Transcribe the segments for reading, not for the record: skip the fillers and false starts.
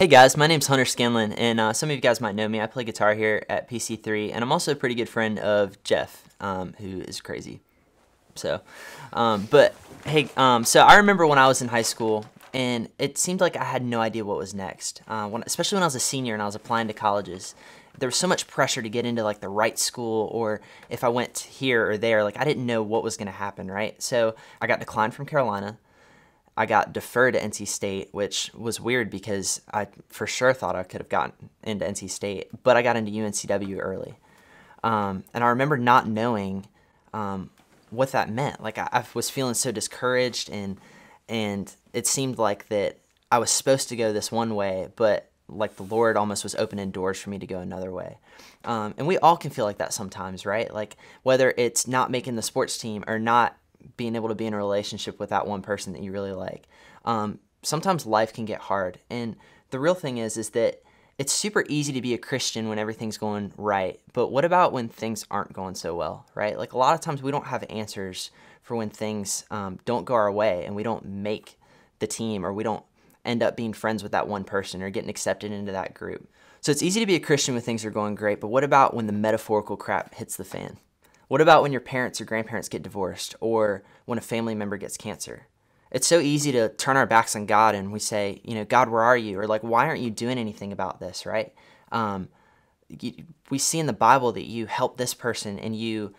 Hey guys, my name's Hunter Scanlon, and some of you guys might know me. I play guitar here at PC3, and I'm also a pretty good friend of Jeff, who is crazy. But hey, so I remember when I was in high school, and it seemed like I had no idea what was next. Especially when I was a senior and I was applying to colleges, there was so much pressure to get into like the right school, or if I went here or there, like I didn't know what was going to happen, right? So I got declined from Carolina. I got deferred to NC State, which was weird because I for sure thought I could have gotten into NC State, but I got into UNCW early. And I remember not knowing what that meant. Like I was feeling so discouraged, and it seemed like that I was supposed to go this one way, but like the Lord almost was opening doors for me to go another way. And we all can feel like that sometimes, right? Like whether it's not making the sports team or not being able to be in a relationship with that one person that you really like. Sometimes life can get hard. And the real thing is that it's super easy to be a Christian when everything's going right. But what about when things aren't going so well, right? Like a lot of times we don't have answers for when things don't go our way and we don't make the team, or we don't end up being friends with that one person or getting accepted into that group. So it's easy to be a Christian when things are going great, but what about when the metaphorical crap hits the fan? What about when your parents or grandparents get divorced, or when a family member gets cancer? It's so easy to turn our backs on God and we say, God, where are you? Or like, why aren't you doing anything about this, right? We see in the Bible that you help this person and you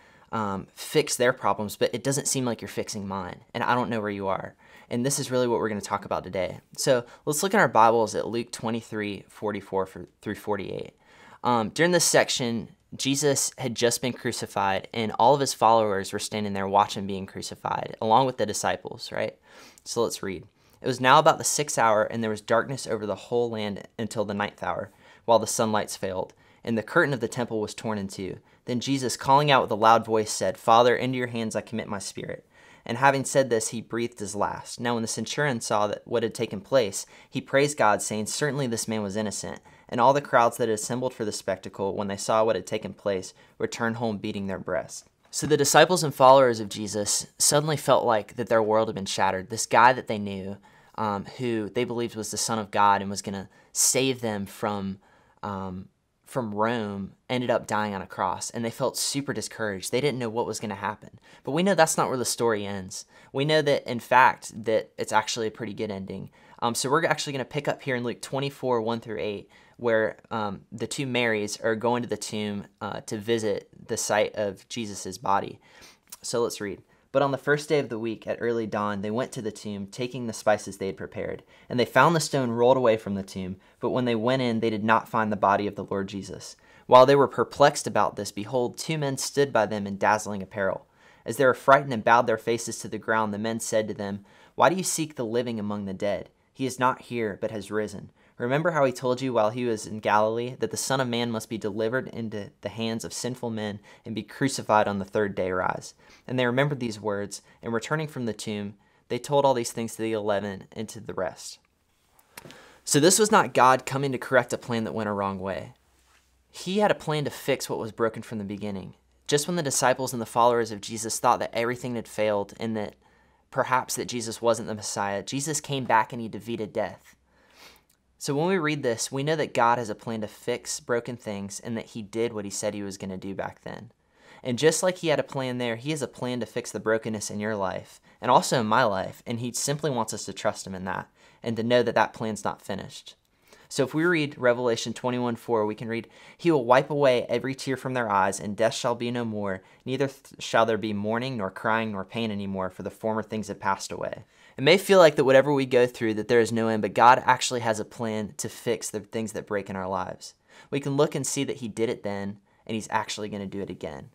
fix their problems, but it doesn't seem like you're fixing mine, and I don't know where you are. And this is really what we're going to talk about today. So let's look in our Bibles at Luke 23:44 through 48. During this section, Jesus had just been crucified, and all of his followers were standing there watching being crucified, along with the disciples, right? So let's read. It was now about the 6th hour, and there was darkness over the whole land until the 9th hour, while the sunlights failed, and the curtain of the temple was torn in two. Then Jesus, calling out with a loud voice, said, "Father, into your hands I commit my spirit." And having said this, he breathed his last. Now when the centurion saw that what had taken place, he praised God, saying, "Certainly this man was innocent." And all the crowds that had assembled for the spectacle, when they saw what had taken place, returned home beating their breasts. So the disciples and followers of Jesus suddenly felt like that their world had been shattered. This guy that they knew, who they believed was the Son of God and was going to save them from Rome, ended up dying on a cross, and they felt super discouraged. They didn't know what was going to happen. But we know that's not where the story ends. We know that, in fact, that it's actually a pretty good ending. So we're actually going to pick up here in Luke 24:1 through 8, where the two Marys are going to the tomb to visit the site of Jesus' body. So let's read. But on the first day of the week, at early dawn, they went to the tomb, taking the spices they had prepared. And they found the stone rolled away from the tomb. But when they went in, they did not find the body of the Lord Jesus. While they were perplexed about this, behold, two men stood by them in dazzling apparel. As they were frightened and bowed their faces to the ground, the men said to them, "Why do you seek the living among the dead? He is not here, but has risen. Remember how he told you while he was in Galilee that the Son of Man must be delivered into the hands of sinful men and be crucified on the third day rise." And they remembered these words, and returning from the tomb, they told all these things to the 11 and to the rest. So this was not God coming to correct a plan that went a wrong way. He had a plan to fix what was broken from the beginning. Just when the disciples and the followers of Jesus thought that everything had failed and that perhaps that Jesus wasn't the Messiah, Jesus came back and he defeated death. So when we read this, we know that God has a plan to fix broken things and that he did what he said he was going to do back then. And just like he had a plan there, he has a plan to fix the brokenness in your life and also in my life, and he simply wants us to trust him in that and to know that that plan's not finished. So if we read Revelation 21:4, we can read, "He will wipe away every tear from their eyes, and death shall be no more. Neither shall there be mourning, nor crying, nor pain anymore, for the former things have passed away." It may feel like that whatever we go through, that there is no end, but God actually has a plan to fix the things that break in our lives. We can look and see that he did it then, and he's actually going to do it again.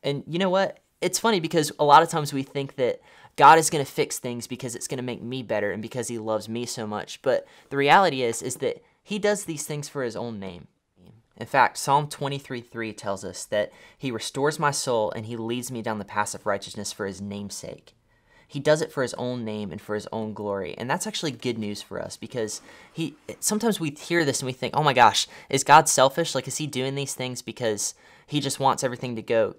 And you know what? It's funny because a lot of times we think that God is going to fix things because it's going to make me better and because he loves me so much. But the reality is that he does these things for his own name. In fact, Psalm 23:3 tells us that he restores my soul and he leads me down the path of righteousness for his name's sake. He does it for his own name and for his own glory. And that's actually good news for us because sometimes we hear this and we think, oh my gosh, is God selfish? Like, is he doing these things because he just wants everything to go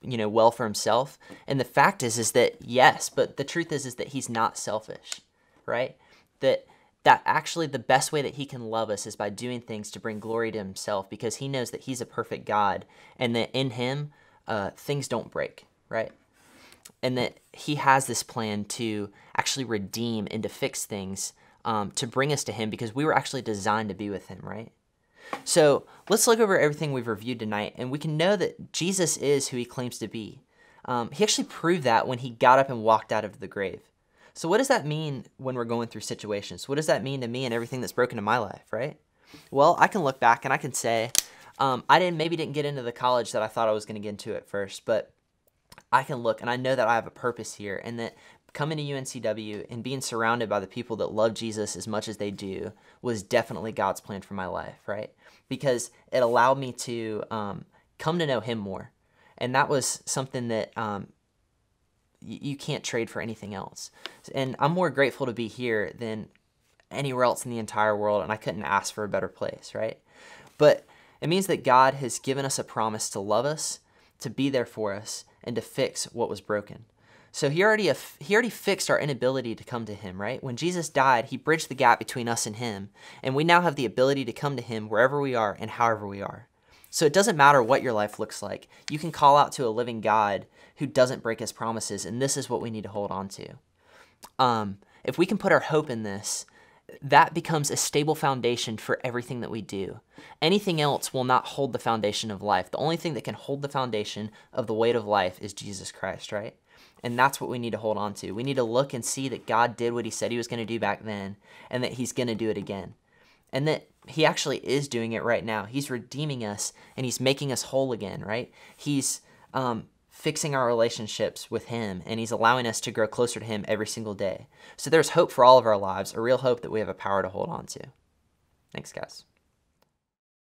well for himself? And the fact is that yes, but the truth is that he's not selfish, right? That that actually the best way that he can love us is by doing things to bring glory to himself, because he knows that he's a perfect God and that in him things don't break, right? And that he has this plan to actually redeem and to fix things to bring us to him, because we were actually designed to be with him, right? So let's look over everything we've reviewed tonight, and we can know that Jesus is who he claims to be. He actually proved that when he got up and walked out of the grave. So what does that mean when we're going through situations? What does that mean to me and everything that's broken in my life, right? Well, I can look back and I can say, I maybe didn't get into the college that I thought I was going to get into at first, but I can look and I know that I have a purpose here, and that coming to UNCW and being surrounded by the people that love Jesus as much as they do was definitely God's plan for my life, right? Because it allowed me to come to know him more. And that was something that you can't trade for anything else. And I'm more grateful to be here than anywhere else in the entire world, and I couldn't ask for a better place, right? But it means that God has given us a promise to love us, to be there for us, and to fix what was broken. So he already fixed our inability to come to him, right? When Jesus died, he bridged the gap between us and him, and we now have the ability to come to him wherever we are and however we are. So it doesn't matter what your life looks like. You can call out to a living God who doesn't break his promises, and this is what we need to hold on to. If we can put our hope in this, that becomes a stable foundation for everything that we do. Anything else will not hold the foundation of life. The only thing that can hold the foundation of the weight of life is Jesus Christ, right? And that's what we need to hold on to. We need to look and see that God did what he said he was going to do back then, and that he's going to do it again. And that he actually is doing it right now. He's redeeming us, and he's making us whole again, right? He's fixing our relationships with him, and he's allowing us to grow closer to him every single day. So there's hope for all of our lives, a real hope that we have a power to hold on to. Thanks, guys.